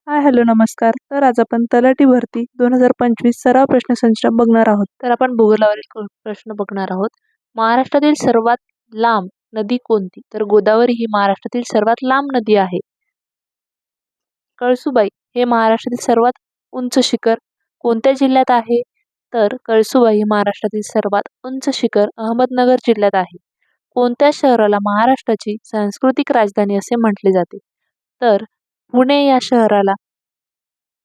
Hi hello नमस्कार. तर आज आपण तलाठी भरती 2025 सराव प्रश्नसंच बघणार आहोत. तर आपण भूगोलावरील प्रश्न बघणार आहोत. महाराष्ट्रातील सर्वात लांब नदी कोणती? तर गोदावरी ही महाराष्ट्रातील सर्वात लांब नदी आहे. कळसुबाई हे महाराष्ट्रातील सर्वात उंच शिखर कोणत्या जिल्ह्यात आहे? तर कळसुबाई ही महाराष्ट्रातील सर्वात उंच शिखर अहमदनगर जिल्ह्यात आहे. कोणत्या शहराला महाराष्ट्राची सांस्कृतिक राजधानी असे म्हटले जाते? तर पुणे या शहराला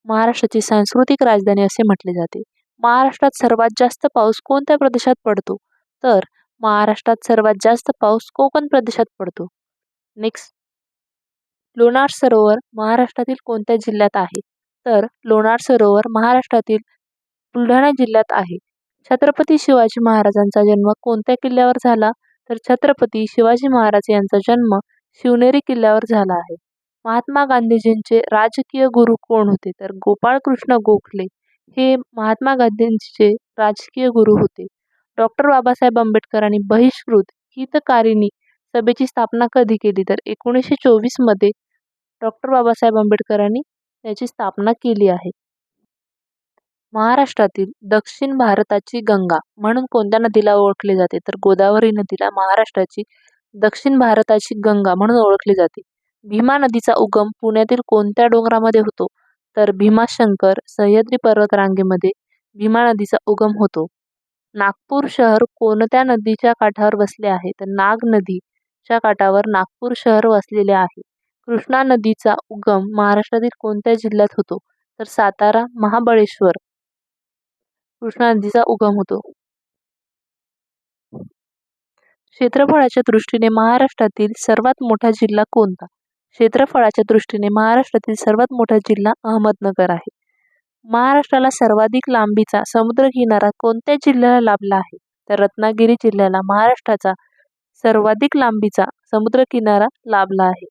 महाराष्ट्राची सांस्कृतिक राजधानी असे म्हटले जाते. महाराष्ट्रात सर्वात जास्त पाऊस कोणत्या प्रदेशात पडतो? तर महाराष्ट्रात सर्वात जास्त पाऊस कोकण प्रदेशात पडतो. नेक्स्ट, लोणार सरोवर महाराष्ट्रातील कोणत्या जिल्ह्यात आहे? तर लोणार सरोवर महाराष्ट्रातील बुलढाणा जिल्ह्यात आहे. छत्रपती शिवाजी महाराजांचा जन्म कोणत्या किल्ल्यावर झाला? तर छत्रपती शिवाजी महाराज यांचा जन्म शिवनेरी किल्ल्यावर झाला आहे. महात्मा गांधीजींचे राजकीय गुरु कोण होते? तर गोपाळकृष्ण गोखले हे महात्मा गांधींचे राजकीय गुरु होते. डॉक्टर बाबासाहेब आंबेडकरांनी बहिष्कृत हितकारिणी सभेची स्थापना कधी केली? तर 1924 मध्ये डॉक्टर बाबासाहेब आंबेडकरांनी त्याची स्थापना केली आहे. महाराष्ट्रातील दक्षिण भारताची गंगा म्हणून कोणत्या नदीला ओळखले जाते? तर गोदावरी नदीला महाराष्ट्राची दक्षिण भारताची गंगा म्हणून ओळखली जाते. भीमा नदीचा उगम पुण्यातील कोणत्या डोंगरामध्ये होतो? तर भीमाशंकर सह्याद्री पर्वतरांगेमध्ये भीमा नदीचा उगम होतो. नागपूर शहर कोणत्या नदीच्या काठावर वसले आहे? तर नाग नदीच्या काठावर नागपूर शहर वसलेले आहे. कृष्णा नदीचा उगम महाराष्ट्रातील कोणत्या जिल्ह्यात होतो? तर सातारा, महाबळेश्वर कृष्णा नदीचा उगम होतो. क्षेत्रफळाच्या दृष्टीने महाराष्ट्रातील सर्वात मोठा जिल्हा कोणता? क्षेत्रफळाच्या दृष्टीने महाराष्ट्रातील सर्वात मोठा जिल्हा अहमदनगर आहे. महाराष्ट्राला सर्वाधिक लांबीचा समुद्र किनारा कोणत्या जिल्ह्याला लाभला आहे? तर रत्नागिरी जिल्ह्याला महाराष्ट्राचा सर्वाधिक लांबीचा समुद्र किनारा लाभला आहे.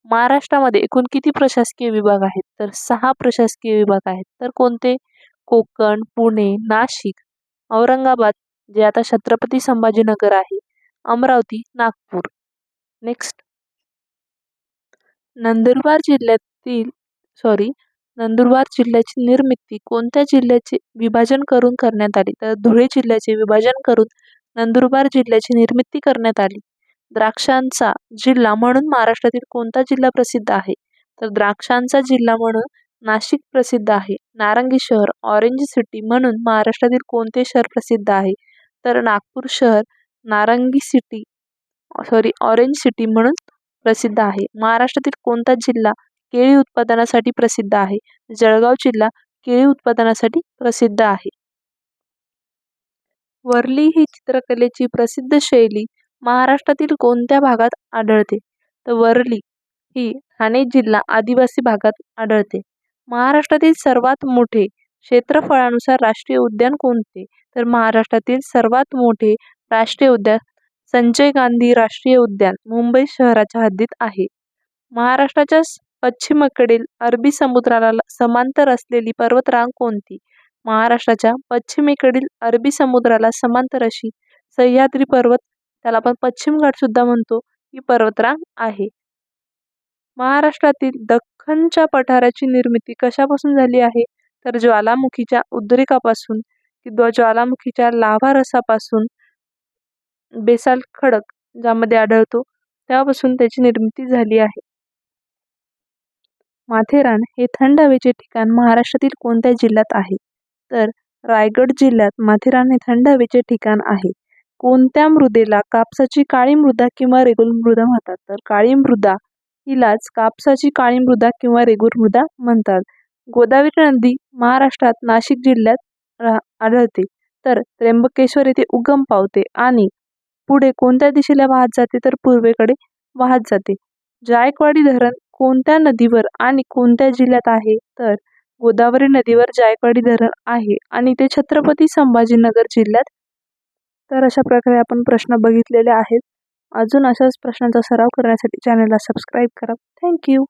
महाराष्ट्रामध्ये एकूण किती प्रशासकीय विभाग आहेत? तर 6 प्रशासकीय विभाग आहेत. तर कोणते? कोकण, पुणे, नाशिक, औरंगाबाद जे आता छत्रपती संभाजीनगर आहे, अमरावती, नागपूर. नेक्स्ट, नंदुरबार जिल्ह्याची निर्मिती कोणत्या जिल्ह्याचे विभाजन करून करण्यात आली? तर धुळे जिल्ह्याचे विभाजन करून नंदुरबार जिल्ह्याची निर्मिती करण्यात आली. द्राक्षांचा जिल्हा म्हणून महाराष्ट्रातील कोणता जिल्हा प्रसिद्ध आहे? तर द्राक्षांचा जिल्हा म्हणून नाशिक प्रसिद्ध आहे. नारंगी शहर ऑरेंज सिटी म्हणून महाराष्ट्रातील कोणते शहर प्रसिद्ध आहे? तर नागपूर शहर ऑरेंज सिटी म्हणून प्रसिद्ध आहे. महाराष्ट्रातील कोणता जिल्हा केळी उत्पादनासाठी प्रसिद्ध आहे? जळगाव जिल्हा केळी उत्पादनासाठी प्रसिद्ध आहे. वर्ली ही चित्रकलेची प्रसिद्ध शैली महाराष्ट्रातील कोणत्या भागात आढळते? तर वर्ली ही ठाणे जिल्हा आदिवासी भागात आढळते. महाराष्ट्रातील सर्वात मोठे क्षेत्रफळानुसार राष्ट्रीय उद्यान कोणते? तर महाराष्ट्रातील सर्वात मोठे राष्ट्रीय उद्यान संजय गांधी राष्ट्रीय उद्यान मुंबई शहराच्या हद्दीत आहे. महाराष्ट्राच्या पश्चिमेकडील अरबी समुद्राला समांतर असलेली पर्वतरांग कोणती? महाराष्ट्राच्या पश्चिमेकडील अरबी समुद्राला समांतर अशी सह्याद्री पर्वत, त्याला आपण पश्चिम घाट सुद्धा म्हणतो, ही पर्वतरांग आहे. महाराष्ट्रातील दख्खनच्या पठाराची निर्मिती कशापासून झाली आहे? तर ज्वालामुखीच्या उद्रेकापासून किंवा ज्वालामुखीच्या लाव्हा रसापासून बेसाल्ट खडक ज्यामध्ये आढळतो त्यापासून त्याची निर्मिती झाली आहे. माथेरान हे थंड हवेचे ठिकाण महाराष्ट्रातील कोणत्या जिल्ह्यात आहे? तर रायगड जिल्ह्यात माथेरान हे थंड हवेचे ठिकाण आहे. कोणत्या मृदेला कापसाची काळी मृदा किंवा रेगूर मृदा म्हणतात? तर काळी मृदा हिलाच कापसाची काळी मृदा किंवा रेगूर मृदा म्हणतात. गोदावरी नदी महाराष्ट्रात नाशिक जिल्ह्यात आढळते. तर त्र्यंबकेश्वर येथे उगम पावते आणि पुढे कोणत्या दिशेला वाहत जाते? तर पूर्वेकडे वाहत जाते. जायकवाडी धरण कोणत्या नदीवर आणि कोणत्या जिल्ह्यात आहे? तर गोदावरी नदीवर जायकवाडी धरण आहे आणि ते छत्रपती संभाजीनगर जिल्ह्यात. तर अशा प्रकारे आपण प्रश्न बघितलेले आहेत. अजून अशाच प्रश्नांचा सराव करण्यासाठी चॅनलला सबस्क्राईब करा. थँक्यू.